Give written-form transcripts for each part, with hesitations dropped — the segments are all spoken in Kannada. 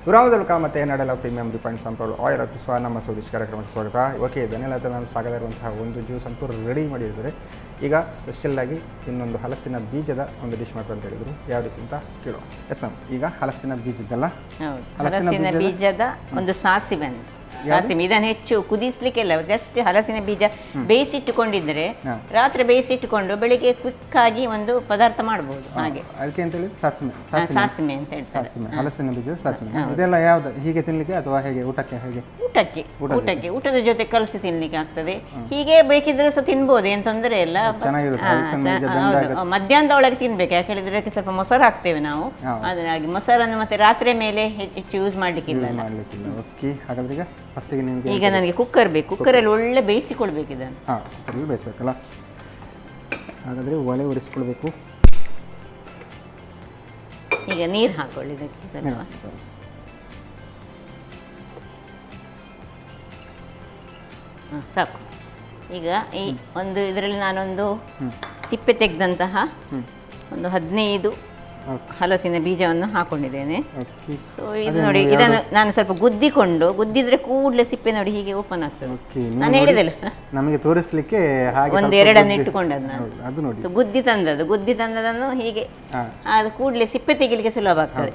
ಗುರಾವದಲ್ಕ ಮತ್ತು ಎನ್ನಡೆಲ್ಲ ಪ್ರೀಮಿಯಂ ರಿಫೈಂಡ್ ಸಂಪ್ರೂವ್ ಆಯಿಲ್ ಅಥವಾ ನಮ್ಮ ಸ್ವದೇಶ್ ಕಾರ್ಯಕ್ರಮಕ್ಕೆ ಸ್ವಾಗತ. ಓಕೆ, ಧನ್ಯವಾದ. ನಾನು ಸಾಗದಿರುವಂತಹ ಒಂದು ಜ್ಯೂಸ್ ಅಂತೂ ರೆಡಿ ಮಾಡಿದ್ದಾರೆ. ಈಗ ಸ್ಪೆಷಲ್ಲಾಗಿ ಇನ್ನೊಂದು ಹಲಸಿನ ಬೀಜದ ಒಂದು ಡಿಶ್ ಮಾಡ್ಕೊಂಡು ಅಂತ ಹೇಳಿದ್ರು. ಯಾವ ರೀತಿ ಅಂತ ಕೇಳುವ. ಎಸ್ ಮ್ಯಾಮ್, ಈಗ ಹಲಸಿನ ಬೀಜದಲ್ಲ, ಹಲಸಿನ ಬೀಜದ ಒಂದು ಸಾಸಿವೆ ಇದನ್ನು ಹೆಚ್ಚು ಕುದಿಸ್ಲಿಕ್ಕೆಲ್ಲ, ಜಸ್ಟ್ ಹಲಸಿನ ಬೀಜ ಬೇಯಿಸಿಟ್ಟುಕೊಂಡಿದ್ರೆ ರಾತ್ರಿ ಬೇಯಿಸಿಟ್ಟುಕೊಂಡು ಬೆಳಿಗ್ಗೆ ಕ್ವಿಕ್ ಆಗಿ ಒಂದು ಪದಾರ್ಥ ಮಾಡಬಹುದು. ಹಾಗೆ ಅದಕ್ಕೆ ಅಂತ ಹೇಳಿ ಸಾಸಿವೆ ಅಂತ ಹೇಳ್ತಾರೆ. ಹಲಸಿನ ಬೀಜ ಸಾಸಿವೆ ಇದೆಲ್ಲ ಯಾವ್ದು ಹೀಗೆ ತಿನ್ಲಿಕ್ಕೆ ಅಥವಾ ಹೇಗೆ ಊಟಕ್ಕೆ? ಹೇಗೆ ಊಟಕ್ಕೆ ಊಟದ ಜೊತೆ ಕಲಸಿ ತಿನ್ಲಿಕ್ಕೆ ಆಗ್ತದೆ. ಹೀಗೆ ಬೇಕಿದ್ರೆ ಸಹ ತಿನ್ಬೋದು, ಏನ್ ತೊಂದರೆ ಇಲ್ಲ. ಮಧ್ಯಾಹ್ನದ ಒಳಗೆ ತಿನ್ಬೇಕು, ಯಾಕೆ ಹೇಳಿದ್ರೆ ಅದಕ್ಕೆ ಸ್ವಲ್ಪ ಮೊಸರು ಹಾಕ್ತೇವೆ ನಾವು. ಹಾಗಾಗಿ ಮೊಸರನ್ನು ಮತ್ತೆ ರಾತ್ರಿ ಮೇಲೆ ಹೆಚ್ಚು ಯೂಸ್ ಮಾಡ್ಲಿಕ್ಕಿಲ್ಲ. ಈಗ ನನಗೆ ಕುಕ್ಕರ್ ಬೇಕು, ಕುಕ್ಕರಲ್ಲಿ ಒಳ್ಳೆ ಬೇಯಿಸಿಕೊಳ್ಬೇಕು ಇದನ್ನು. ಕುಕ್ಕರಲ್ಲಿ ಬೇಯಿಸ್ಬೇಕಲ್ಲ, ಹಾಗಾದರೆ ಒಲೆ ಉರಿಸ್ಕೊಳ್ಬೇಕು. ಈಗ ನೀರು ಹಾಕೊಳ್ಳಿ ಇದಕ್ಕೆ ಸ್ವಲ್ಪ. ಸಾಕು. ಈಗ ಈ ಒಂದು ಇದರಲ್ಲಿ ನಾನೊಂದು ಸಿಪ್ಪೆ ತೆಗೆದಂತಹ ಒಂದು 15 ಹಲಸಿನ ಬೀಜವನ್ನು ಹಾಕೊಂಡಿದ್ದೇನೆ. ಸೊ ಇದು ನೋಡಿ, ಇದನ್ನು ನಾನು ಸ್ವಲ್ಪ ಗುದ್ದಿದ್ರೆ ಕೂಡಲೇ ಸಿಪ್ಪೆ ನೋಡಿ ಹೀಗೆ ಓಪನ್ ಆಗ್ತದೆ. ನಾನು ಹೇಳಿದೆಲ್ಲ ನಮಗೆ ತೋರಿಸಲಿಕ್ಕೆ ಒಂದು ಎರಡನ್ನು ಇಟ್ಟುಕೊಂಡದ್ದು ನಾನು. ಗುದ್ದಿ ತಂದದನ್ನು ಹೀಗೆ ಅದು ಕೂಡಲೇ ಸಿಪ್ಪೆ ತೆಗಿಲಿಕ್ಕೆ ಸುಲಭ ಆಗ್ತದೆ.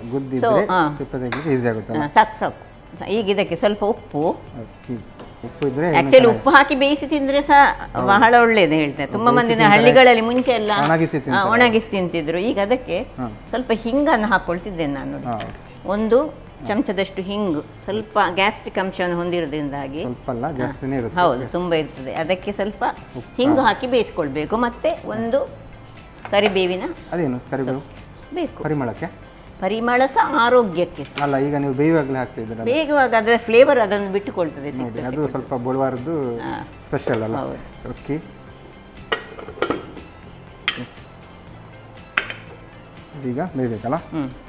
ಸಾಕು. ಈಗ ಇದಕ್ಕೆ ಸ್ವಲ್ಪ ಉಪ್ಪು ಆಕ್ಚುಲಿ ಉಪ್ಪು ಹಾಕಿ ಬೇಯಿಸಿ ತಿಂದ್ರೆ ಸಹ ಬಹಳ ಒಳ್ಳೇದು ಹೇಳ್ತಾರೆ. ತುಂಬಾ ಮಂದಿ ಹಳ್ಳಿಗಳಲ್ಲಿ ಮುಂಚೆ ಎಲ್ಲ ಒಣಗಿಸಿ ತಿಂತಿದ್ರು. ಈಗ ಅದಕ್ಕೆ ಸ್ವಲ್ಪ ಹಿಂಗನ್ನು ಹಾಕೊಳ್ತಿದ್ದೇನೆ ನಾನು. ಒಂದು ಚಮಚದಷ್ಟು ಹಿಂಗು, ಸ್ವಲ್ಪ ಗ್ಯಾಸ್ಟ್ರಿಕ್ ಅಂಶವನ್ನು ಹೊಂದಿರೋದ್ರಿಂದಾಗಿ ಹೌದು ತುಂಬಾ ಇರ್ತದೆ. ಅದಕ್ಕೆ ಸ್ವಲ್ಪ ಹಿಂಗು ಹಾಕಿ ಬೇಯಿಸ್ಕೊಳ್ಬೇಕು. ಮತ್ತೆ ಒಂದು ಕರಿಬೇವಿನ ಬೇಕು, ಪರಿಮಳ ಸಹ ಆರೋಗ್ಯಕ್ಕೆ ಅಲ್ಲ. ಈಗ ನೀವು ಬೇಯುವಾಗಲೇ ಹಾಕ್ತಾ ಇದ್ದೀರಾ, ಬೇಯುವಾಗ ಅದರ ಫ್ಲೇವರ್ ಅದನ್ನು ಬಿಟ್ಟುಕೊಳ್ತದೆ. ಅದು ಸ್ವಲ್ಪ ಬುಧವಾರದ್ದು ಸ್ಪೆಷಲ್ ಅಲ್ಲ. ಓಕೆ, ಈಗ ಬೇಯಬೇಕಲ್ಲ.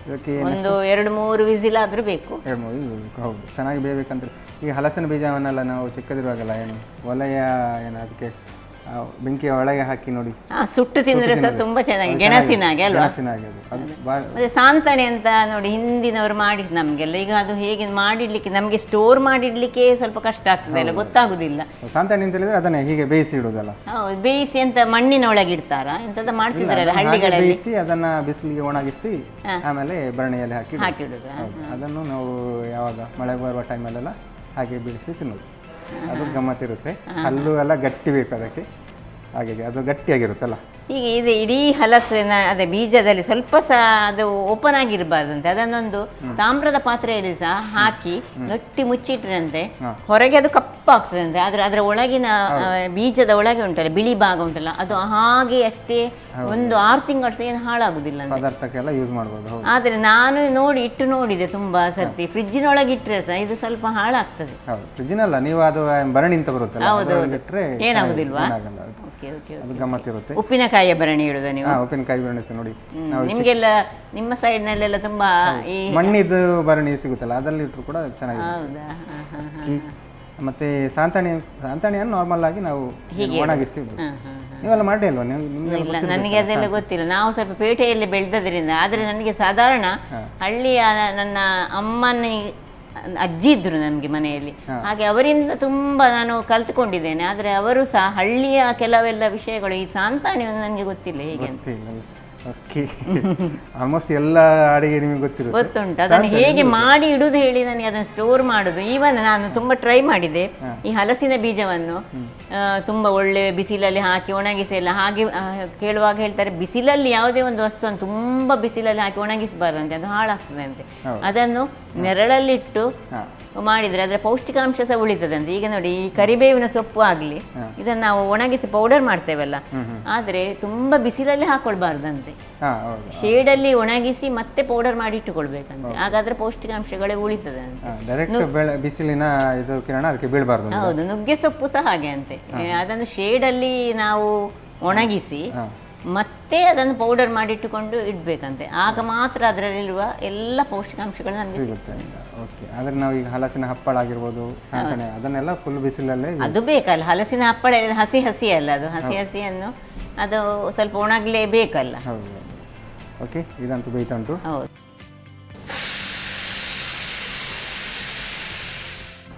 ಇದಕ್ಕೆ ಒಂದು 2-3 ವಿಸಿಲ್ ಆದರೂ ಬೇಕು. 2-3 ವಿಸಿಲ್ ಬೇಕು. ಹೌದು, ಚೆನ್ನಾಗಿ ಬೇಯಬೇಕಂದ್ರೆ. ಈ ಹಲಸಿನ ಬೀಜವನ್ನೆಲ್ಲ ನಾವು ಚಿಕ್ಕದಿರುವಾಗಲ್ಲ ಒಲೆಯ ಅದಕ್ಕೆ ಬೆಂಕಿಯ ಒಳಗೆ ಹಾಕಿ ನೋಡಿ ಸುಟ್ಟು ತಿಂದ್ರೆ ಸಹ ತುಂಬಾ ಚೆನ್ನಾಗಿ ಗೆಣಸಿನಾಗೆ ಅಲ್ವಾ. ಮತ್ತೆ ಸಾಂತಣೆ ಅಂತ ನೋಡಿ ಹಿಂದಿನವರು ಮಾಡಿದ್ ನಮ್ಗೆಲ್ಲ. ಈಗ ಅದು ಹೇಗೆ ಮಾಡಿಡ್ಲಿಕ್ಕೆ, ನಮ್ಗೆ ಸ್ಟೋರ್ ಮಾಡಿಡ್ಲಿಕ್ಕೆ ಸ್ವಲ್ಪ ಕಷ್ಟ ಆಗ್ತದೆ ಅಲ್ಲ, ಗೊತ್ತಾಗುದಿಲ್ಲ. ಸಾಂತಣೆ ಅಂತ ಹೇಳಿದ್ರೆ ಅದನ್ನೇ ಹೀಗೆ ಬೇಯಿಸಿ ಇಡುದಲ್ಲ. ಹೌದು, ಬೇಯಿಸಿ ಅಂತ ಮಣ್ಣಿನ ಒಳಗೆ ಇಡ್ತಾರ ಎಂತದ ಮಾಡ್ತಿದ್ದಾರಲ್ಲ ಹಳ್ಳಿಗಳಲ್ಲಿ. ಬೇಯಿಸಿ ಅದನ್ನ ಬಿಸಿಲಿಗೆ ಒಣಗಿಸಿ ಆಮೇಲೆ ಭರಣಿಯಲ್ಲಿ ಹಾಕಿಡುದು. ಅದನ್ನು ನಾವು ಯಾವಾಗ ಮಳೆ ಬರುವ ಟೈಮಲ್ಲೆಲ್ಲ ಹಾಗೆ ಬಿಡಿಸಿ ತಿನ್ನೋದು. ಅದು ಗಮ್ಮತ್ತಿರುತ್ತೆ. ಹಲ್ಲು ಎಲ್ಲ ಗಟ್ಟಿ ಬೇಕು ಅದಕ್ಕೆ, ಹಾಗಾಗಿ ಅದು ಗಟ್ಟಿಯಾಗಿರುತ್ತಲ್ಲ. ಈಗ ಇದು ಇಡೀ ಹಲಸಿನ ಅದೇ ಬೀಜದಲ್ಲಿ ಸ್ವಲ್ಪ ಸಹ ಅದು ಓಪನ್ ಆಗಿರಬಾರ್ದಂತೆ. ಅದನ್ನೊಂದು ತಾಮ್ರದ ಪಾತ್ರೆಯಲ್ಲಿ ಸಹ ಹಾಕಿ ಗಟ್ಟಿ ಮುಚ್ಚಿಟ್ರಂತೆ ಹೊರಗೆ ಅದು ಕಪ್ಪಾಗ್ತದಂತೆ. ಆದ್ರೆ ಅದರ ಒಳಗಿನ ಬೀಜದ ಒಳಗೆ ಉಂಟಲ್ಲ, ಬಿಳಿ ಭಾಗ ಉಂಟಲ್ಲ, ಅದು ಹಾಗೆ ಅಷ್ಟೇ ಒಂದು 6 ತಿಂಗಳು ಏನು ಹಾಳಾಗುದಿಲ್ಲ ಪದಾರ್ಥಕ್ಕೆಲ್ಲ ಯೂಸ್ ಮಾಡ್ಬೋದು. ಆದ್ರೆ ನಾನು ಇಟ್ಟು ನೋಡಿದೆ ತುಂಬಾ ಸರ್ತಿ, ಫ್ರಿಜ್ಜಿನೊಳಗೆ ಇಟ್ಟರೆ ಸಹ ಇದು ಸ್ವಲ್ಪ ಹಾಳಾಗ್ತದೆ. ಫ್ರಿಜ್ಜಿನಲ್ಲ, ನೀವು ಅದು ಭರಣಿ ಅಂತ ಬರುತ್ತೆ, ಏನಾಗುದಿಲ್ವಾ? ಗಮ್ಮತ್ತಿರುತ್ತೆ. ಉಪ್ಪಿನಕಾಯಿಯ ಭರಣಿ ಇಡುದ ನೀವು? ಉಪ್ಪಿನಕಾಯಿ ಭರಣಿ ನೋಡಿ, ನಿಮ್ಗೆಲ್ಲ ನಿಮ್ಮ ಸೈಡ್ ನಲ್ಲೆಲ್ಲ ತುಂಬಾ ಈ ಮಣ್ಣಿದ್ದು ಭರಣಿ ಸಿಗುತ್ತಲ್ಲ, ಅದರಲ್ಲಿ ಇಟ್ಟರು ಕೂಡ ಚೆನ್ನಾಗಿದೆ. ಮತ್ತೆ ಸಾಂತಣಿಯನ್ನು ನಾರ್ಮಲ್ ಆಗಿ ನಾವು ಒಣಗಿಸಿ ನೀವೆಲ್ಲ ಮಾಡಿ ಅಲ್ವಾ? ಇಲ್ಲ, ನನಗೆ ಅದೆಲ್ಲ ಗೊತ್ತಿಲ್ಲ. ನಾವು ಸ್ವಲ್ಪ ಪೇಟೆಯಲ್ಲಿ ಬೆಳೆದದ್ರಿಂದ. ಆದರೆ ನನಗೆ ಸಾಧಾರಣ ಹಳ್ಳಿಯ ನನ್ನ ಅಮ್ಮನ ಅಜ್ಜಿ ಇದ್ರು ನನಗೆ ಮನೆಯಲ್ಲಿ, ಹಾಗೆ ಅವರಿಂದ ತುಂಬ ನಾನು ಕಲ್ತ್ಕೊಂಡಿದ್ದೇನೆ. ಆದರೆ ಅವರು ಸಹ ಹಳ್ಳಿಯ ಕೆಲವೆಲ್ಲ ವಿಷಯಗಳು, ಈ ಸಾಂತಾಣಿ ನನಗೆ ಗೊತ್ತಿಲ್ಲ ಹೇಗೆ ಅಂತ. ಆಲ್ಮೋಸ್ಟ್ ಎಲ್ಲ ಅಡಿಗೆ ನಿಮಗೆ ಗೊತ್ತುಂಟು. ಅದನ್ನು ಹೇಗೆ ಮಾಡಿ ಇಡುದು ಹೇಳಿ ನನಗೆ ಅದನ್ನು ಸ್ಟೋರ್ ಮಾಡುದು. ಈವನ್ ನಾನು ತುಂಬ ಟ್ರೈ ಮಾಡಿದೆ. ಈ ಹಲಸಿನ ಬೀಜವನ್ನು ತುಂಬ ಒಳ್ಳೆ ಬಿಸಿಲಲ್ಲಿ ಹಾಕಿ ಒಣಗಿಸಿ ಎಲ್ಲ ಹಾಗೆ ಕೇಳುವಾಗ ಹೇಳ್ತಾರೆ, ಬಿಸಿಲಲ್ಲಿ ಯಾವುದೇ ಒಂದು ವಸ್ತುವನ್ನು ತುಂಬ ಬಿಸಿಲಲ್ಲಿ ಹಾಕಿ ಒಣಗಿಸಬಾರ್ದಂತೆ, ಅದು ಹಾಳಾಗ್ತದೆ ಅಂತೆ. ಅದನ್ನು ನೆರಳಲ್ಲಿಟ್ಟು ಮಾಡಿದರೆ ಅದರ ಪೌಷ್ಟಿಕಾಂಶ ಸಹ ಉಳಿತದಂತೆ. ಈಗ ನೋಡಿ, ಈ ಕರಿಬೇವಿನ ಸೊಪ್ಪು ಆಗಲಿ, ಇದನ್ನು ನಾವು ಒಣಗಿಸಿ ಪೌಡರ್ ಮಾಡ್ತೇವಲ್ಲ, ಆದರೆ ತುಂಬ ಬಿಸಿಲಲ್ಲಿ ಹಾಕೊಳ್ಬಾರ್ದಂತೆ. ಶೇಡಲ್ಲಿ ಒಣಗಿಸಿ ಮತ್ತೆ ಪೌಡರ್ ಮಾಡಿ ಇಟ್ಟುಕೊಳ್ಬೇಕಂತೆ. ಹಾಗಾದ್ರೆ ಪೌಷ್ಟಿಕಾಂಶಗಳೇ ಉಳಿತದೆ ಅಂತ. ಬಿಸಿಲಿನ ಇದು ಕಿರಣ ಅದಕ್ಕೆ ಬೀಳಬಾರ್ದು. ಹೌದು, ನುಗ್ಗೆ ಸೊಪ್ಪು ಸಹ ಹಾಗೆ ಅಂತೆ. ಅದನ್ನು ಶೇಡಲ್ಲಿ ನಾವು ಒಣಗಿಸಿ ಮತ್ತೆ ಅದನ್ನು ಪೌಡರ್ ಮಾಡಿಟ್ಟುಕೊಂಡು ಇಡಬೇಕಂತೆ. ಆಗ ಮಾತ್ರ ಅದರಲ್ಲಿರುವ ಎಲ್ಲ ಪೌಷ್ಟಿಕಾಂಶಗಳು ನಮಗೆ ಸಿಗುತ್ತೆ. ಓಕೆ, ಆದರೆ ನಾವು ಈಗ ಹಲಸಿನ ಹಪ್ಪಳ ಆಗಿರ್ಬೋದು, ಅದನ್ನೆಲ್ಲ ಫುಲ್ ಬಿಸಿಲಲ್ಲೇ ಅದು ಬೇಕಲ್ಲ. ಹಲಸಿನ ಹಪ್ಪಳ ಹಸಿ ಅಲ್ಲ, ಅದು ಹಸಿಯನ್ನು ಅದು ಸ್ವಲ್ಪ ಒಣಗಲೇಬೇಕಲ್ಲ. ಓಕೆ, ಇದಂತೂ ಬೇಯ್ತಾ ಉಂಟು. ಹೌದು.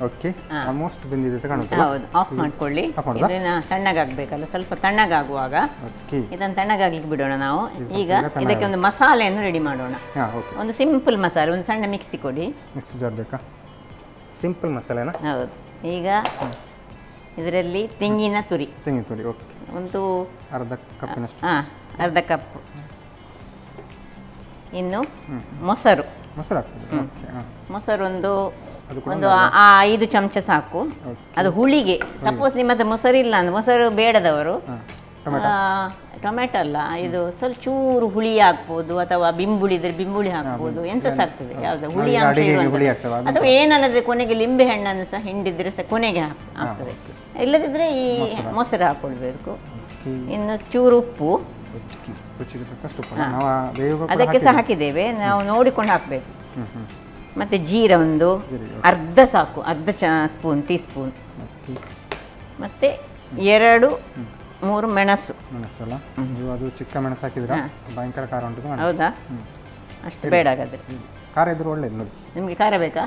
ಓಕೆ ಆಲ್ಮೋಸ್ಟ್ ಬೆಂದಿದೆ ಕಾಣುತ್ತಲ್ಲ. ಹೌದು, ಆಫ್ ಮಾಡ್ಕೊಳ್ಳಿ. ಆಫ್ ಮಾಡೋದಾ? ಇದನ್ನ ತಣ್ಣಗಾಗಬೇಕಲ್ಲ, ಸ್ವಲ್ಪ ತಣ್ಣಗಾಗುವಾಗ ಓಕೆ ಇದನ್ನು ತಣ್ಣಗಾಗ್ಲಿಕ್ಕೆ ಬಿಡೋಣ ನಾವು. ಈಗ ಇದಕ್ಕೆ ಒಂದು ಮಸಾಲೆಯನ್ನು ರೆಡಿ ಮಾಡೋಣ. ಹಾಂ ಓಕೆ. ಒಂದು ಸಿಂಪಲ್ ಮಸಾಲೆ, ಒಂದು ಸಣ್ಣ ಮಿಕ್ಸಿ ಕೊಡಿ. ಮಿಕ್ಸಿ ಜಾರ್ ಬೇಕಾ? ಸಿಂಪಲ್ ಮಸಾಲೆನಾ? ಹೌದು. ಈಗ ಇದರಲ್ಲಿ ತೆಂಗಿನ ತುರಿ ಓಕೆ, ಒಂದು ಅರ್ಧ ಕಪ್ಪಿನಷ್ಟು. ಅರ್ಧ ಕಪ್. ಇನ್ನು ಮೊಸರು ಆಗ್ತದೆ. ಓಕೆ ಹಾಂ. ಮೊಸರು ಒಂದು ಅದು ಕೂಡ 5 ಚಮಚ ಸಾಕು. ಅದು ಹುಳಿಗೆ. ಸಪೋಸ್ ನಿಮ್ಮ ಹತ್ರ ಮೊಸರು ಇಲ್ಲ ಅಂದ್ರೆ, ಮೊಸರು ಬೇಡದವರು ಟೊಮೆಟೊ ಅಲ್ಲ, ಇದು ಸ್ವಲ್ಪ ಚೂರು ಹುಳಿ ಹಾಕ್ಬೋದು, ಅಥವಾ ಬಿಂಬುಳಿ ಇದ್ರೆ ಬಿಂಬುಳಿ ಹಾಕ್ಬೋದು, ಎಂತ ಸಹ ಆಗ್ತದೆ. ಯಾವುದು ಹುಳಿ ಅಂಶ ಇರುವಂಥದ್ದು. ಅಥವಾ ಏನಲ್ಲದೆ ಕೊನೆಗೆ ಲಿಂಬೆ ಹಣ್ಣನ್ನು ಸಹ ಹಿಂಡಿದ್ರೆ ಸಹ ಕೊನೆಗೆ ಆಗ್ತದೆ. ಇಲ್ಲದಿದ್ದರೆ ಈ ಮೊಸರು ಹಾಕ್ಕೊಳ್ಬೇಕು. ಇನ್ನು ಚೂರು ಉಪ್ಪು, ಅದಕ್ಕೆ ಸಹ ಹಾಕಿದ್ದೇವೆ, ನಾವು ನೋಡಿಕೊಂಡು ಹಾಕಬೇಕು. ಮತ್ತು ಜೀರ ಒಂದು ಅರ್ಧ ಸಾಕು, ಅರ್ಧ ಟೀ ಸ್ಪೂನ್. ಮತ್ತು 2-3 ಮೆಣಸು. ಮೆಣಸಲ್ಲ, ಅದು ಚಿಕ್ಕ ಮೆಣಸು ಹಾಕಿದ್ರೆ ಭಯಂಕರ ಖಾರ ಉಂಟು. ಹೌದಾ? ಅಷ್ಟು ಬೇಡ ಹಾಗಾದರೆ. ಖಾರ ಇದ್ರೆ ಒಳ್ಳೇದು ನೋಡಿ. ನಿಮಗೆ ಖಾರ ಬೇಕಾ?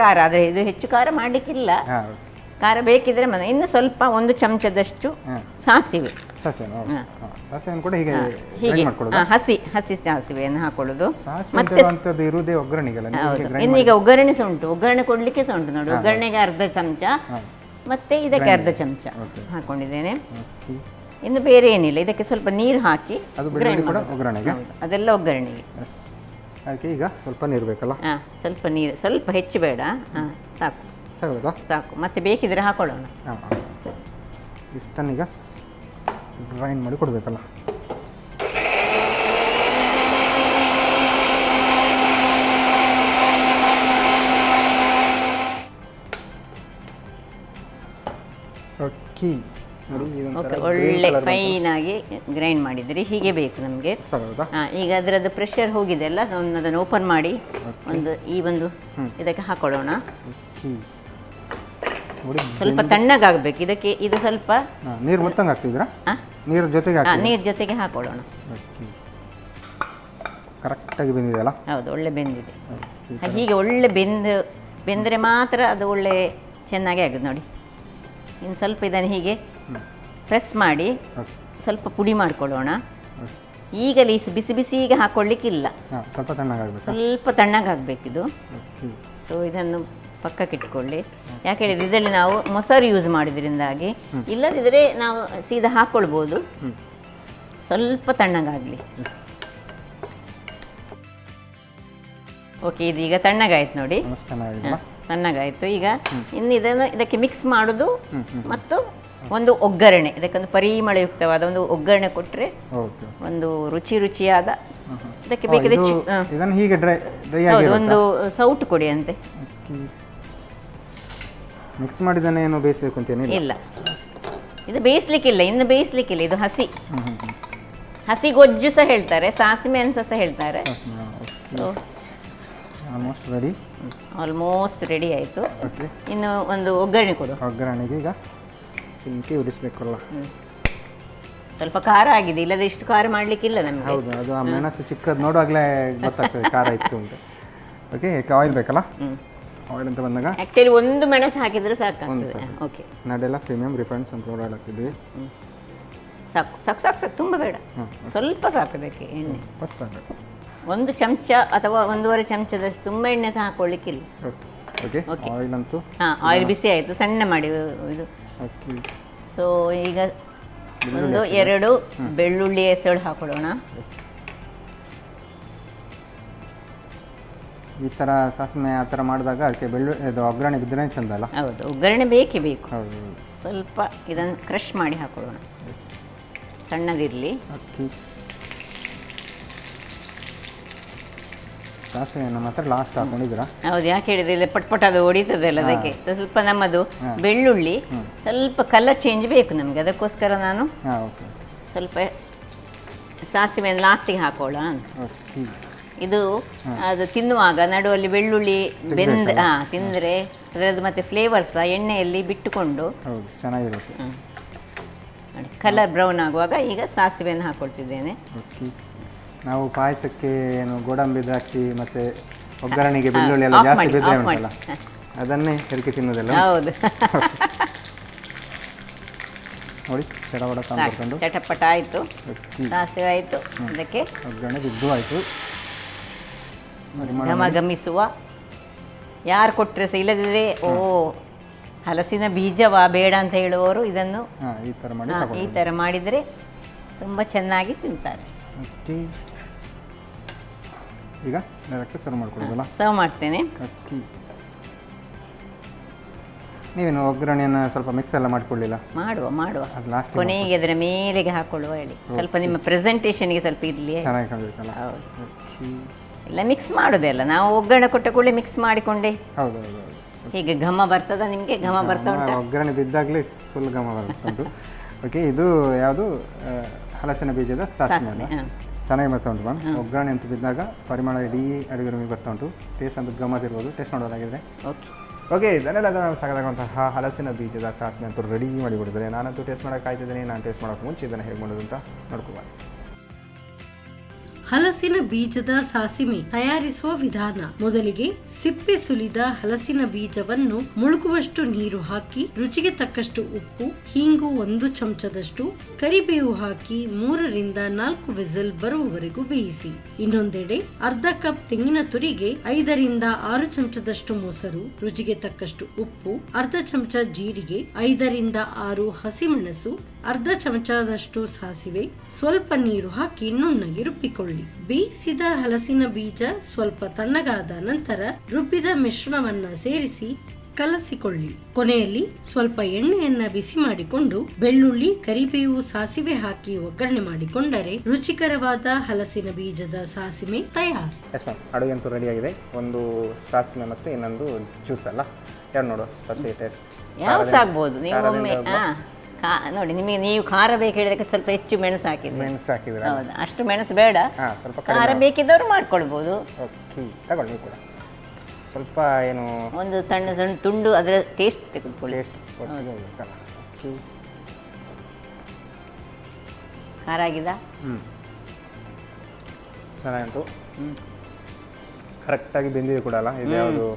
ಖಾರ ಆದರೆ ಇದು ಹೆಚ್ಚು ಖಾರ ಮಾಡಲಿಕ್ಕಿಲ್ಲ. ಖಾರ ಬೇಕಿದ್ರೆ ಇನ್ನು ಸ್ವಲ್ಪ 1 ಚಮಚದಷ್ಟು ಸಾಸಿವೆ. ಸಾಸಿವೆ ಕೂಡ ಹೀಗೆ ಹಸಿ ಸಾಸಿವೆಯನ್ನು ಹಾಕೊಳ್ಳೋದು. ಮತ್ತೆ ಇರುವುದೇ ಒಗ್ಗರಣೆಗೆಲ್ಲ. ಇನ್ನೀಗ ಒಗ್ಗರಣೆ ಸಹ ಉಂಟು, ಒಗ್ಗರಣೆ ಕೊಡ್ಲಿಕ್ಕೆ ಸಹ ಉಂಟು ನೋಡಿ. ಒಗ್ಗರಣೆಗೆ ಅರ್ಧ ಚಮಚ ಮತ್ತೆ ಇದಕ್ಕೆ ಅರ್ಧ ಚಮಚ ಹಾಕೊಂಡಿದ್ದೇನೆ. ಇನ್ನು ಬೇರೆ ಏನಿಲ್ಲ, ಇದಕ್ಕೆ ಸ್ವಲ್ಪ ನೀರು ಹಾಕಿ ಅದೆಲ್ಲ ಒಗ್ಗರಣೆಗೆ. ಈಗ ಸ್ವಲ್ಪ ನೀರು ಬೇಕಲ್ಲ? ಸ್ವಲ್ಪ ನೀರು, ಸ್ವಲ್ಪ ಹೆಚ್ಚು ಬೇಡ. ಸಾಕು ಸಾಕು. ಮತ್ತೆ ಬೇಕಿದ್ರೆ ಹಾಕೊಳ್ಳೋಣ. ಇಷ್ಟನ್ನೀಗ ಗ್ರೈಂಡ್ ಮಾಡಿ ಕೊಡಬೇಕಲ್ಲ? ಓಕೆ, ಒಳ್ಳೆ ಫೈನ್ ಆಗಿ ಗ್ರೈಂಡ್ ಮಾಡಿದ್ರಿ. ಹೀಗೆ ಬೇಕು ನಮಗೆ. ಈಗ ಅದರದ್ದು ಪ್ರೆಷರ್ ಹೋಗಿದೆ ಅಲ್ಲ, ಅದನ್ನು ಓಪನ್ ಮಾಡಿ ಒಂದು ಇದಕ್ಕೆ ಹಾಕೊಳ್ಳೋಣ. ಸ್ವಲ್ಪ ತಣ್ಣಗಾಗಬೇಕು ಇದಕ್ಕೆ. ಇದು ಸ್ವಲ್ಪ ನೀರು ಮೊತ್ತಂಗೆ ಹಾಕ್ತಿದ್ರಾ? ನೀರು ಜೊತೆಗೆ ಹಾಕೊಳ್ಳೋಣ. ಕರೆಕ್ಟಾಗಿ ಬೆಂದಿದೆಯಲ್ಲ? ಹೌದು, ಒಳ್ಳೆ ಬೆಂದಿದೆ. ಹೀಗೆ ಒಳ್ಳೆ ಬೆಂದರೆ ಮಾತ್ರ ಅದು ಒಳ್ಳೆ ಚೆನ್ನಾಗಿ ಆಗುತ್ತೆ ನೋಡಿ. ಇನ್ನು ಸ್ವಲ್ಪ ಇದನ್ನು ಹೀಗೆ ಪ್ರೆಸ್ ಮಾಡಿ ಸ್ವಲ್ಪ ಪುಡಿ ಮಾಡ್ಕೊಳ್ಳೋಣ. ಈಗಲೇ ಬಿಸಿ ಬಿಸಿಗೆ ಹಾಕ್ಕೊಳ್ಳಿಕ್ಕಿಲ್ಲ, ಸ್ವಲ್ಪ ತಣ್ಣಗಾಗಬೇಕಿದು. ಸೊ ಇದನ್ನು ಪಕ್ಕಕ್ಕೆ ಇಟ್ಕೊಳ್ಳಿ. ಯಾಕೆ ಹೇಳಿದ್ರೆ ಇದರಲ್ಲಿ ನಾವು ಮೊಸರು ಯೂಸ್ ಮಾಡಿದ್ರಿಂದಾಗಿ. ಇಲ್ಲದಿದ್ದರೆ ನಾವು ಸೀದಾ ಹಾಕ್ಕೊಳ್ಬೋದು. ಸ್ವಲ್ಪ ತಣ್ಣಗಾಗಲಿ. ಓಕೆ, ಇದೀಗ ತಣ್ಣಗಾಯ್ತು ನೋಡಿ. ತಣ್ಣಗಾಯ್ತು. ಈಗ ಇನ್ನು ಇದಕ್ಕೆ ಮಿಕ್ಸ್ ಮಾಡೋದು ಮತ್ತು ಒಂದು ಒಗ್ಗರಣೆ. ಇದಕ್ಕೊಂದು ಪರಿಮಳಯುಕ್ತವಾದ ಒಂದು ಒಗ್ಗರಣೆ ಕೊಟ್ಟರೆ ಒಂದು ರುಚಿಯಾದ. ಇದಕ್ಕೆ ಬೇಕಿದ್ರೆ ಒಂದು ಸೌಟು ಕೊಡಿ ಅಂತೆ. ಮಿಕ್ಸ್ ಮಾಡಿದನೇ ಏನು ಬೇಯಿಸಬೇಕು ಅಂತೇನಿಲ್ಲ? ಇಲ್ಲ, ಇದು ಬೇಯಿಸ್ಲಿಕ್ಕಿಲ್ಲ, ಇನ್ನು ಬೇಯಿಸ್ಲಿಕ್ಕಿಲ್ಲ. ಇದು ಹಸಿ ಗೊಜ್ಜು ಸಹ ಹೇಳ್ತಾರೆ, ಸಾಸಿವೆ ಅಂತ ಸಹ ಹೇಳ್ತಾರೆ. ಆಲ್ಮೋಸ್ಟ್ ರೆಡಿ ಆಯಿತು. ಇನ್ನು ಒಂದು ಒಗ್ಗರಣೆ ಕೊಡು. ಒಗ್ಗರಣೆಗೆ ಈಗ ಬೆಂಕಿ ಉರಿಸಬೇಕಲ್ಲ? ಸ್ವಲ್ಪ ಖಾರ ಆಗಿದೆ, ಇಲ್ಲದೆ ಇಷ್ಟು ಖಾರ ಮಾಡಲಿಕ್ಕಿಲ್ಲ ನಮಗೆ. ಹೌದು, ಅದು ಆ ಮೆಣಸು ಚಿಕ್ಕದು ನೋಡುವಾಗಲೇ ಗೊತ್ತಾಗ್ತದೆ ಖಾರ ಇತ್ತು ಅಂತ. ಓಕೆ, ಆಯಿಲ್ ಬೇಕಲ್ಲ? ಆಯಿಲ್ ಅಂತ ಬಂದಾಗ ಆ್ಯಕ್ಚುಲಿ ಒಂದು ಮೆಣಸು ಹಾಕಿದರೆ ಸಾಕಾಗ್ತದೆ. ಓಕೆ, ನಡೆಲ್ಲ ಪ್ರೀಮಿಯಂ ರಿಫೈನ್ಡ್ ಸನ್ಫ್ಲವರ್ ಆಯಿಲ್ ಹಾಕ್ತಿದ್ವಿ. ಸಾಕು ಸಾಕು ಸಾಕು ಸಾಕು, ತುಂಬ ಬೇಡ, ಸ್ವಲ್ಪ ಸಾಕು. ಇದಕ್ಕೆ ಎಣ್ಣೆ ಸಾಕು, 1 ಚಮಚ ಅಥವಾ 1.5 ಚಮಚದಷ್ಟು. ತುಂಬ ಎಣ್ಣೆ ಸಹ ಹಾಕೊಳ್ಳಿಕ್ಕಿಲ್ಲ. ಓಕೆ, ಆಯಿಲ್ ಅಂತೂ ಆಯಿಲ್ ಬಿಸಿ ಆಯಿತು, ಸಣ್ಣ ಮಾಡಿ ಇದು. ಸೊ ಈಗ 1-2 ಬೆಳ್ಳುಳ್ಳಿ ಎಸಳು ಹಾಕೊಳ್ಳೋಣ. ಈ ಥರ ಸಾಸಿವೆ ಆ ಥರ ಮಾಡಿದಾಗ ಅದಕ್ಕೆ ಇದು ಒಗ್ಗರಣೆ ಬಿದ್ದರೆ ಚಂದ ಅಲ್ಲ? ಹೌದು, ಒಗ್ಗರಣೆ ಬೇಕೇ ಬೇಕು. ಸ್ವಲ್ಪ ಇದನ್ನು ಕ್ರಷ್ ಮಾಡಿ ಹಾಕೊಳ್ಳೋಣ, ಸಣ್ಣದಿರಲಿ. ಸಾಸಿವೆಯನ್ನು ಮಾತ್ರ ಲಾಸ್ಟ್ ಹಾಕೊಂಡಿದ್ದೀರಾ? ಹೌದು, ಯಾಕೆ ಹೇಳಿದ್ರೆ ಇಲ್ಲಿ ಪಟ್ಪಟ ಅದು ಹೊಡಿತದಲ್ಲ, ಅದಕ್ಕೆ ಸ್ವಲ್ಪ ನಮ್ಮದು ಬೆಳ್ಳುಳ್ಳಿ ಸ್ವಲ್ಪ ಕಲರ್ ಚೇಂಜ್ ಬೇಕು ನಮಗೆ. ಅದಕ್ಕೋಸ್ಕರ ನಾನು ಸ್ವಲ್ಪ ಸಾಸಿವೆಯನ್ನು ಲಾಸ್ಟಿಗೆ ಹಾಕೋಣ. ಇದು ಅದು ತಿನ್ನುವಾಗ ನಡುವಲ್ಲಿ ಬೆಳ್ಳುಳ್ಳಿ ತಿಂದರೆ ಅದರದ್ದು ಮತ್ತೆ ಫ್ಲೇವರ್ಸ್ ಎಣ್ಣೆಯಲ್ಲಿ ಬಿಟ್ಟುಕೊಂಡು ಚೆನ್ನಾಗಿರುತ್ತೆ. ಕಲರ್ ಬ್ರೌನ್ ಆಗುವಾಗ ಈಗ ಸಾಸಿವೆಯನ್ನು ಹಾಕೊಳ್ತಿದ್ದೇನೆ. ನಾವು ಪಾಯಸಕ್ಕೆ ಏನು ಗೋಡಂಬಿ ದ್ರಾಕ್ಷಿ ಮತ್ತು ಒಗ್ಗರಣೆಗೆ ಬೆಳ್ಳುಳ್ಳಿ ಎಲ್ಲ ಜಾಸ್ತಿ ಬಿದ್ದರೆ ಉಂಟಲ್ಲ, ಅದನ್ನೇ ಹೆರಿಗೆ ತಿನ್ನೋದಲ್ಲ. ಹೌದು. ನೋಡಿ ಚಡವಡ ತಂದು ಚಟಪಟ ಆಯಿತು, ಸಾಸಿವೆ ಆಯಿತು, ಅದಕ್ಕೆ ಒಗ್ಗರಣೆ ಬಿದ್ದು ಆಯಿತು. ಘಮಿಸುವ. ಯಾರು ಕೊಟ್ಟರೆ ಸಹ, ಇಲ್ಲದಿದ್ದರೆ ಓ ಹಲಸಿನ ಬೀಜವಾ ಬೇಡ ಅಂತ ಹೇಳುವವರು ಇದನ್ನು ಈ ಥರ ಮಾಡಿದರೆ ತುಂಬ ಚೆನ್ನಾಗಿ ತಿಂತಾರೆ. ಈಗ ಡೈರೆಕ್ಟ್ ಸರ್ವ್ ಮಾಡ್ಕೊಳ್ಳೋದಲ್ಲ? ಸರ್ವ್ ಮಾಡ್ತೇನೆ. ನೀವೇನು ಒಗ್ಗರಣೆಯನ್ನು ಸ್ವಲ್ಪ ಮಿಕ್ಸ್ ಎಲ್ಲ ಮಾಡ್ಕೊಳ್ಳಿಲ್ಲ? ಮಾಡುವ ಕೊನೆಗೆ ಅದರ ಮೇಲೆಗೆ ಹಾಕೊಳ್ಳುವ ಹೇಳಿ, ಸ್ವಲ್ಪ ನಿಮ್ಮ ಪ್ರೆಸೆಂಟೇಷನ್ಗೆ ಸ್ವಲ್ಪ ಇರಲಿ, ಚೆನ್ನಾಗಿ ಕಾಣಬೇಕಲ್ಲ. ಹೌದು, ಎಲ್ಲ ಮಿಕ್ಸ್ ಮಾಡೋದಲ್ಲ, ನಾವು ಒಗ್ಗರಣೆ ಕೊಟ್ಟ ಕೂಡಲೇ ಮಿಕ್ಸ್ ಮಾಡಿಕೊಂಡೆ. ಹೌದು. ಹೀಗೆ ಘಮ ಬರ್ತದ ನಿಮಗೆ? ಘಮ ಬರ್ತಾ ಉಂಟು, ಒಗ್ಗರಣೆ ಬಿದ್ದಾಗಲೇ ಫುಲ್ ಘಮ ಬರ್ತುಂಟು. ಓಕೆ, ಇದು ಯಾವುದು ಹಲಸಿನ ಬೀಜದ ಸಾಸಿವೆ ಚೆನ್ನಾಗಿ ಬರ್ತಾ ಉಂಟು ಮ್ಯಾಮ್. ಒಗ್ಗರಣೆ ಅಂತ ಬಿದ್ದಾಗ ಪರಿಮಳ ಇಡೀ ಅಡುಗೆ ರೂಮಿಗೆ ಬರ್ತಾ ಉಂಟು. ಟೇಸ್ಟ್ ಅಂತ ಗಮ್ಮತ್ತಿರ್ಬೋದು. ಟೇಸ್ಟ್ ನೋಡೋದಾಗಿದ್ರೆ ಓಕೆ, ಇದನ್ನೆಲ್ಲ ನಾವು ಸಾಕಾಗುವಂತಹ ಹಲಸಿನ ಬೀಜದ ಸಾಸಿವೆ ಅಂತೂ ರೆಡಿ ಮಾಡಿಬಿಟ್ಟಿದ್ದಾರೆ. ನಾನಂತೂ ಟೇಸ್ಟ್ ಮಾಡೋಕೆ ಆಯ್ತಿದ್ದೀನಿ. ನಾನು ಟೇಸ್ಟ್ ಮಾಡೋಕೆ ಮುಂಚೆ ಇದನ್ನು ಹೇಗೆ ಮಾಡೋದು ಅಂತ ನೋಡ್ಕೋಬಾರ. ಹಲಸಿನ ಬೀಜದ ಸಾಸಿವೆ ತಯಾರಿಸುವ ವಿಧಾನ. ಮೊದಲಿಗೆ ಸಿಪ್ಪೆ ಸುಲಿದ ಹಲಸಿನ ಬೀಜವನ್ನು ಮುಳುಗುವಷ್ಟು ನೀರು ಹಾಕಿ, ರುಚಿಗೆ ತಕ್ಕಷ್ಟು ಉಪ್ಪು, ಹೀಂಗು 1 ಚಮಚದಷ್ಟು, ಕರಿಬೇವು ಹಾಕಿ 3 ರಿಂದ 4 ವಿಸಿಲ್ ಬರುವವರೆಗೂ ಬೇಯಿಸಿ. ಇನ್ನೊಂದೆಡೆ ಅರ್ಧ ಕಪ್ ತೆಂಗಿನ ತುರಿಗೆ 5 ರಿಂದ 6 ಚಮಚದಷ್ಟು ಮೊಸರು, ರುಚಿಗೆ ತಕ್ಕಷ್ಟು ಉಪ್ಪು, ಅರ್ಧ ಚಮಚ ಜೀರಿಗೆ, 5 ರಿಂದ 6 ಹಸಿಮೆಣಸು, ಅರ್ಧ ಚಮಚದಷ್ಟು ಸಾಸಿವೆ, ಸ್ವಲ್ಪ ನೀರು ಹಾಕಿ ನುಣ್ಣಗೆ ರುಬ್ಬಿಕೊಳ್ಳಿ. ಬೇಯಿಸಿದ ಹಲಸಿನ ಬೀಜ ಸ್ವಲ್ಪ ತಣ್ಣಗಾದ ನಂತರ ರುಬ್ಬಿದ ಮಿಶ್ರಣವನ್ನ ಸೇರಿಸಿ ಕಲಸಿಕೊಳ್ಳಿ. ಕೊನೆಯಲ್ಲಿ ಸ್ವಲ್ಪ ಎಣ್ಣೆಯನ್ನ ಬಿಸಿ ಮಾಡಿಕೊಂಡು ಬೆಳ್ಳುಳ್ಳಿ, ಕರಿಬೇವು, ಸಾಸಿವೆ ಹಾಕಿ ಒಗ್ಗರಣೆ ಮಾಡಿಕೊಂಡರೆ ರುಚಿಕರವಾದ ಹಲಸಿನ ಬೀಜದ ಸಾಸಿವೆ ತಯಾರು. ಅಡುಗೆ ಅಂತೂ ರೆಡಿ ಆಗಿದೆ. ಒಂದು ಸಾಸಿವೆ ಮತ್ತು ಇನ್ನೊಂದು ಜ್ಯೂಸ್ ಅಲ್ಲ, ಎರಡು ನೋಡು ಟೇಸ್ಟ್ ಯಾವ ಸಾಗ್ಬೋದು. ನೀವು ಒಮ್ಮೆ ನೋಡಿ, ನಿಮಗೆ ನೀವು ಖಾರ ಬೇಕು ಹೇಳಿದಕ್ಕೆ ಸ್ವಲ್ಪ ಹೆಚ್ಚು ಮೆಣಸು ಹಾಕಿದ್ರೆ. ಹೌದು, ಅಷ್ಟು ಮೆಣಸು ಬೇಡ, ಸ್ವಲ್ಪ ಖಾರ ಬೇಕಿದ್ದವರು ಮಾಡ್ಕೊಳ್ಬೋದು. ಓಕೆ, ತಗೊಳ್ಳಿ ನೀವು ಕೂಡ ಸ್ವಲ್ಪ ಏನು ಒಂದು ಸಣ್ಣ ಸಣ್ಣ ತುಂಡು ಅದರ ಟೇಸ್ಟ್ ತೆಗೆದುಕೊಳ್ಳಿ. ಖಾರ ಆಗಿದ? ಚೆನ್ನಾಗುಂಟು, ಕರೆಕ್ಟಾಗಿ ಬೆಂದಿದೆ ಕೂಡ ಅಲ್ಲ. ಇದು ಯಾವುದು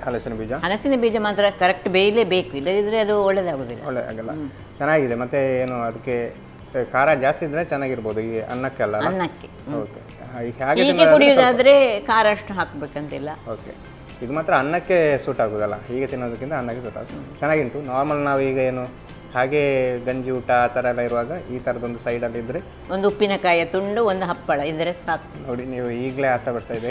ಹಲಸಿನ ಬೀಜ ಮಾತ್ರ ಕರೆಕ್ಟ್ ಬೇಯಲೇಬೇಕು, ಇಲ್ಲದಿದ್ರೆ ಅದು ಒಳ್ಳೇದಾಗೋದಿಲ್ಲ. ಒಳ್ಳೆ ಆಗಲ್ಲ. ಚೆನ್ನಾಗಿದೆ. ಮತ್ತೆ ಏನು ಅದಕ್ಕೆ ಖಾರ ಜಾಸ್ತಿ ಇದ್ರೆ ಚೆನ್ನಾಗಿರ್ಬೋದು. ಈ ಅನ್ನಕ್ಕೆಲ್ಲ ಅನ್ನಕ್ಕೆ. ಓಕೆ, ಹೀಗೆ ಕುಡಿಯೋದಾದ್ರೆ ಖಾರ ಅಷ್ಟು ಹಾಕ್ಬೇಕಂತಿಲ್ಲ. ಓಕೆ, ಇದು ಮಾತ್ರ ಅನ್ನಕ್ಕೆ ಸೂಟ್ ಆಗೋದಲ್ಲ, ಹೀಗೆ ತಿನ್ನೋದಕ್ಕಿಂತ ಅನ್ನಕ್ಕೆ ಸೂಟ್ ಆಗೋದು. ಚೆನ್ನಾಗಿಂಟು. ನಾರ್ಮಲ್ ನಾವೀಗ ಏನು ಹಾಗೆ ಗಂಜಿ ಊಟ ಆ ಥರ ಎಲ್ಲ ಇರುವಾಗ ಈ ಥರದೊಂದು ಸೈಡಲ್ಲಿ ಇದ್ದರೆ ಒಂದು ಉಪ್ಪಿನಕಾಯಿಯ ತುಂಡು, ಒಂದು ಹಪ್ಪಳ ಇದ್ದರೆ ಸಾಕು. ನೋಡಿ, ನೀವು ಈಗಲೇ ಆಸೆ ಬರ್ತಾ ಇದೆ.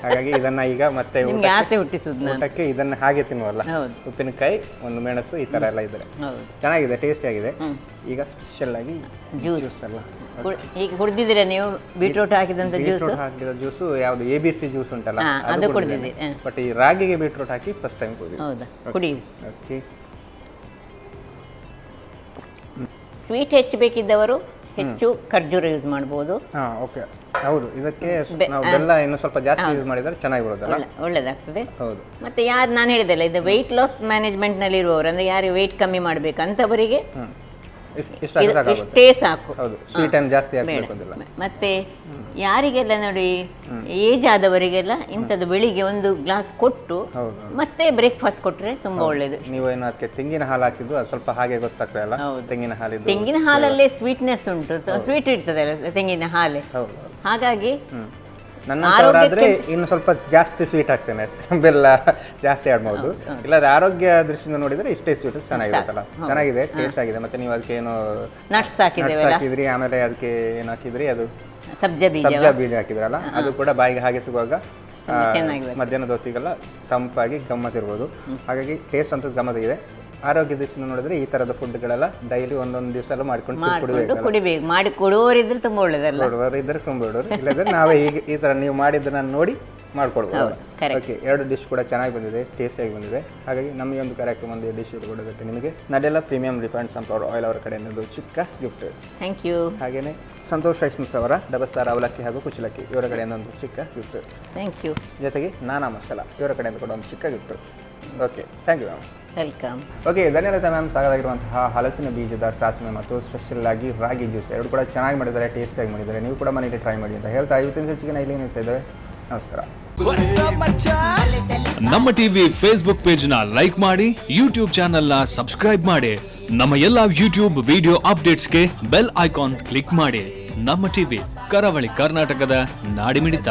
ಹಾಗಾಗಿ ಇದನ್ನು ಈಗ ಮತ್ತೆ ಆಸೆ ಹುಟ್ಟಿಸುದು ಊಟಕ್ಕೆ ಇದನ್ನು ಹಾಗೆ ತಿನ್ನುವಲ್ಲ. ಉಪ್ಪಿನಕಾಯಿ, ಒಂದು ಮೆಣಸು, ಈ ಥರ ಎಲ್ಲ ಇದ್ದರೆ ಚೆನ್ನಾಗಿದೆ, ಟೇಸ್ಟಿ ಆಗಿದೆ. ಈಗ ಸ್ಪೆಷಲ್ ಆಗಿ ಜ್ಯೂಸ್ ಎಲ್ಲ ಈಗ ಕುಡಿದಿದ್ದೀರಾ ನೀವು? ಬೀಟ್ರೂಟ್ ಹಾಕಿದಂಥ ಜ್ಯೂಸು ಯಾವುದು ABC ಜ್ಯೂಸ್ ಉಂಟಲ್ಲ, ಅದು ಕುಡಿದಿದೆ. ಬಟ್ ಈ ರಾಗಿಗೆ ಬೀಟ್ರೂಟ್ ಹಾಕಿ ಫಸ್ಟ್ ಟೈಮ್ ಕುಡಿದಿದೆ. ಹೌದಾ? ಕುಡಿ. ಓಕೆ, ಸ್ವೀಟ್ ಹೆಚ್ಚು ಬೇಕಿದ್ದವರು ಹೆಚ್ಚು ಖರ್ಜೂರ ಯೂಸ್ ಮಾಡ್ಬೋದು. ಓಕೆ, ಹೌದು. ಇದಕ್ಕೆ ನಾವು ಬೆಲ್ಲ ಇನ್ನು ಸ್ವಲ್ಪ ಜಾಸ್ತಿ ಯೂಸ್ ಮಾಡಿದರೆ ಚೆನ್ನಾಗಿ ಬರೋದಲ್ಲ, ಒಳ್ಳೆದಾಗ್ತದೆ. ಹೌದು. ಮತ್ತೆ ಯಾರು ನಾನು ಹೇಳಿದೆಲ್ಲ, ಇದು ವೆಯ್ಟ್ ಲಾಸ್ ಮ್ಯಾನೇಜ್ಮೆಂಟ್ ನಲ್ಲಿ ಇರುವವರು, ಅಂದ್ರೆ ಯಾರು ವೆಯ್ಟ್ ಕಮ್ಮಿ ಮಾಡ್ಬೇಕು ಅಂತವರಿಗೆ ಇಷ್ಟೇ ಸಾಕು. ಹೌದು, ಸ್ವೀಟ್ ಏನು ಜಾಸ್ತಿ ಹಾಕಬೇಕಂತಿಲ್ಲ. ಮತ್ತೆ ಯಾರಿಗೆಲ್ಲ ನೋಡಿ ಏಜ್ ಆದವರಿಗೆಲ್ಲ ಇಂಥದ್ದು ಬೆಳಿಗ್ಗೆ ಒಂದು ಗ್ಲಾಸ್ ಕೊಟ್ಟು ಮತ್ತೆ ಬ್ರೇಕ್ಫಾಸ್ಟ್ ಕೊಟ್ರೆ ತುಂಬಾ ಒಳ್ಳೇದು. ನೀವು ಏನು ಅದಕ್ಕೆ ತೆಂಗಿನ ಹಾಲು ಹಾಕಿದ್ದು ಅದು ಸ್ವಲ್ಪ ಹಾಗೆ ಗೊತ್ತಾಗ್ತದೆ ಅಲ್ಲ. ತೆಂಗಿನ ಹಾಲಲ್ಲೇ ಸ್ವೀಟ್ನೆಸ್ ಉಂಟು, ಸ್ವೀಟ್ ಇರ್ತದೆ ತೆಂಗಿನ ಹಾಲೆ. ಹಾಗಾಗಿ ನನ್ನವರಾದ್ರೆ ಇನ್ನು ಸ್ವಲ್ಪ ಜಾಸ್ತಿ ಸ್ವೀಟ್ ಹಾಕ್ತೇನೆ, ಬೆಲ್ಲ ಜಾಸ್ತಿ ಆಡ್ ಮಾಡ್ಬೋದು. ಇಲ್ಲಾದ್ರೆ ಆರೋಗ್ಯ ದೃಷ್ಟಿಯಿಂದ ನೋಡಿದ್ರೆ ಇಷ್ಟೇ ಸ್ವೀಟ್ ಚೆನ್ನಾಗಿರುತ್ತಲ್ಲ, ಚೆನ್ನಾಗಿದೆ, ಟೇಸ್ಟ್ ಆಗಿದೆ. ಮತ್ತೆ ನೀವು ಅದಕ್ಕೆ ಏನು ನಟ್ಸ್ ಹಾಕಿದ್ರಿ, ಆಮೇಲೆ ಅದಕ್ಕೆ ಏನು ಹಾಕಿದ್ರಿ, ಅದು ಸಬ್ಜಾ ಬೀಜ ಹಾಕಿದ್ರಲ್ಲ, ಅದು ಕೂಡ ಬಾಯಿಗೆ ಹಾಗೆ ಸಿಗುವಾಗ ಮಧ್ಯಾಹ್ನದ ಹೊತ್ತಿಗೆಲ್ಲ ತಂಪಾಗಿ ಗಮ್ಮತ್ತಿರ್ಬೋದು. ಹಾಗಾಗಿ ಟೇಸ್ಟ್ ಅಂತೂ ಗಮ್ಮತ್ತಿದೆ. ಆರೋಗ್ಯ ದೃಷ್ಟಿಯಿಂದ ನೋಡಿದ್ರೆ ಈ ತರದ ಫುಡ್ಗಳೆಲ್ಲ ಡೈಲಿ ಒಂದೊಂದು ದಿವಸ ಮಾಡ್ಕೊಂಡು ಕುಡಿಬೇಕು. ಮಾಡಿ ಕೊಡುವವರಿದ್ರೆ ತುಂಬ ಒಳ್ಳೇದಲ್ಲ, ಕೊಡುವವರಿದ್ರೆ ತುಂಬ ಒಳ್ಳೆಯವರು. ಇಲ್ಲದ್ರೆ ನಾವೇ ಈಗ ಈ ಥರ ನೀವು ಮಾಡಿದ್ದನ್ನ ನೋಡಿ ಮಾಡ್ಕೊಳ್ಬೋದು. ಓಕೆ, 2 ಡಿಶ್ ಕೂಡ ಚೆನ್ನಾಗಿ ಬಂದಿದೆ, ಟೇಸ್ಟಿಯಾಗಿ ಬಂದಿದೆ. ಹಾಗಾಗಿ ನಮಗೆ ಒಂದು ಕಾರ್ಯಕ್ರಮ ಒಂದು ಡಿಶ್ ಕೊಡೋದಕ್ಕೆ ನಿಮಗೆ ನಡೆಲ್ಲ ಪ್ರೀಮಿಯಂ ರಿಫೈನ್ಡ್ ಸನ್ಫ್ಲವರ್ ಆಯಿಲ್ ಅವರ ಕಡೆಯಿಂದ ಒಂದು ಚಿಕ್ಕ ಗಿಫ್ಟ್. Thank you. ಹಾಗೆಯೇ ಸಂತೋಷ್ ರೈಸ್ ಮಿಲ್ಸ್ ಅವರ ಡಬಸ್ತಾರ್ ಅವಲಕ್ಕಿ ಹಾಗೂ ಕುಚಲಕ್ಕಿ ಇವರ ಕಡೆಯಿಂದ ಒಂದು ಚಿಕ್ಕ ಗಿಫ್ಟ್. Thank you. ಜೊತೆಗೆ ನಾನಾ ಮಸಾಲ ಇವರ ಕಡೆಯಿಂದ ಕೂಡ ಒಂದು ಚಿಕ್ಕ gift. Okay, thank you ma'am. Welcome. Okay, ಧನ್ಯವಾದ ಮ್ಯಾಮ್. ಸಾಕಾಗಿರುವಂತಹ ಹಲಸಿನ ಬೀಜದ ಸಾಸಿವೆ ಮತ್ತು ಸ್ಪೆಷಲ್ ಆಗಿ ರಾಗಿ ಜ್ಯೂಸ್ ಎರಡು ಕೂಡ ಚೆನ್ನಾಗಿ ಮಾಡಿದ್ದಾರೆ, ಟೇಸ್ಟಿಯಾಗಿ ಮಾಡಿದ್ದಾರೆ. ನೀವು ಕೂಡ ಮನೆಯಲ್ಲಿ ಟ್ರೈ ಮಾಡಿ ಅಂತ ಹೇಳ್ತಾ ಇವತ್ತಿನ ಸಂಚಿಕೆ ಇಲ್ಲಿ ನಿಲ್ಲಿಸ್ತಾ ಇದ್ದೇವೆ. ನಮಸ್ಕಾರ. ನಮ್ಮ ಟಿವಿ ಫೇಸ್ಬುಕ್ ಪೇಜ್ ನ ಲೈಕ್ ಮಾಡಿ, ಯೂಟ್ಯೂಬ್ ಚಾನೆಲ್ ನ ಸಬ್ಸ್ಕ್ರೈಬ್ ಮಾಡಿ, ನಮ್ಮ ಎಲ್ಲಾ ಯೂಟ್ಯೂಬ್ ವಿಡಿಯೋ ಅಪ್ಡೇಟ್ಸ್ಗೆ ಬೆಲ್ ಐಕಾನ್ ಕ್ಲಿಕ್ ಮಾಡಿ. ನಮ್ಮ ಟಿವಿ, ಕರಾವಳಿ ಕರ್ನಾಟಕದ ನಾಡಿಮಿಡಿತ.